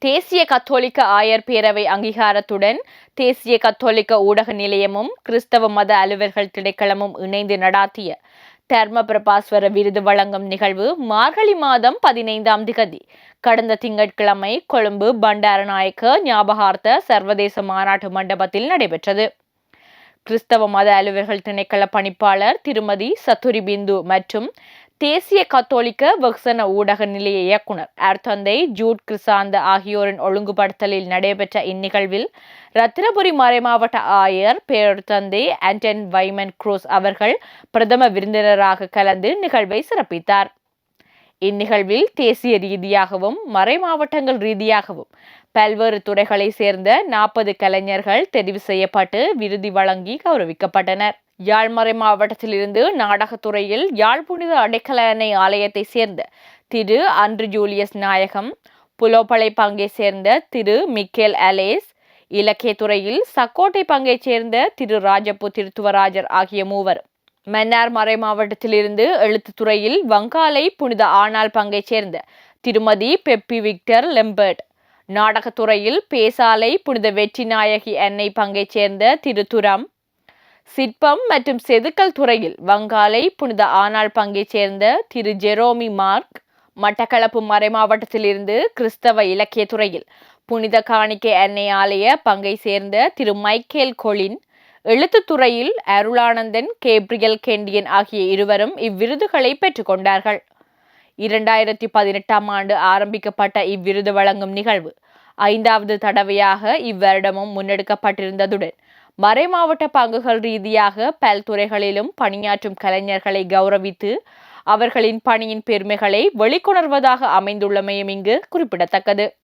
தேசிய கத்தோலிக்க ஆயர் பேரவை அங்கீகாரத்துடன் தேசிய கத்தோலிக்க ஊடக நிலையமும் கிறிஸ்தவ மத அலுவல்கள் திணைக்களமும் இணைந்து நடாத்திய தர்ம பிரபாஸ்வர விருது வழங்கும் நிகழ்வு மார்கழி மாதம் 15ஆம் திகதி கடந்த திங்கட்கிழமை கொழும்பு பண்டாரநாயக்க ஞாபகார்த்த சர்வதேச மாநாட்டு மண்டபத்தில் நடைபெற்றது. கிறிஸ்தவ மத அலுவல்கள் திணைக்கள பணிப்பாளர் திருமதி சத்துரி பிந்து மற்றும் தேசிய கத்தோலிக்க வெகுசன ஊடக நிலைய இயக்குனர் அர்த்தந்தை ஜூட் கிறிசாந்த ஆகியோரின் ஒழுங்குபடுத்தலில் நடைபெற்ற இந்நிகழ்வில் ரத்தினபுரி மறைமாவட்ட ஆயர் பேரொருத்தந்தை ஆண்டன் வைமன் குரூஸ் அவர்கள் பிரதம விருந்தினராக கலந்து நிகழ்வை சிறப்பித்தார். இந்நிகழ்வில் தேசிய ரீதியாகவும் மறைமாவட்டங்கள் ரீதியாகவும் பல்வேறு துறைகளை சேர்ந்த 40 கலைஞர்கள் தெரிவு செய்யப்பட்டு விருதி வழங்கி கௌரவிக்கப்பட்டனர். யாழ்மறை மாவட்டத்திலிருந்து நாடகத்துறையில் யாழ் புனித அடைக்கல அன்னை ஆலயத்தை சேர்ந்த திரு அன்று ஜூலியஸ் நாயகம், புலோப்பளை பங்கை சேர்ந்த திரு மிக்கேல் அலேஸ், இலக்கியத்துறையில் சக்கோட்டை பங்கை சேர்ந்த திரு ராஜப்பு திருத்துவராஜர் ஆகிய மூவர், மன்னார் மறை மாவட்டத்திலிருந்து எழுத்துத்துறையில் வங்காலை புனித ஆனாள் பங்கை சேர்ந்த திருமதி பெப்பி விக்டர் லெம்பர்ட், நாடகத்துறையில் பேசாலை புனித வெற்றி நாயகி அன்னை பங்கை சேர்ந்த திரு துரம், சிற்பம் மற்றும் செதுக்கல் துறையில் வங்காலை புனித ஆனாள் பங்கை சேர்ந்த திரு ஜெரோமி மார்க், மட்டக்களப்பு மறை மாவட்டத்திலிருந்து கிறிஸ்தவ இலக்கிய துறையில் புனித காணிக்கை அன்னை ஆலய பங்கை சேர்ந்த திரு மைக்கேல் கொலின், எழுத்துத்துறையில் அருளானந்தன் கேப்ரியல் கெண்டியன் ஆகிய இருவரும் இவ்விருதுகளை பெற்றுக்கொண்டார்கள். 2018ஆம் ஆண்டு ஆரம்பிக்கப்பட்ட இவ்விருது வழங்கும் நிகழ்வு 5வது தடவையாக இவ்வருடமும் முன்னெடுக்கப்பட்டிருந்ததுடன் மறை மாவட்ட பங்குகள் ரீதியாக பல்துறைகளிலும் பணியாற்றும் கலைஞர்களை கௌரவித்து அவர்களின் பணியின் பெருமைகளை வெளிக்கொணர்வதாக அமைந்துள்ளமையும் இங்கு குறிப்பிடத்தக்கது.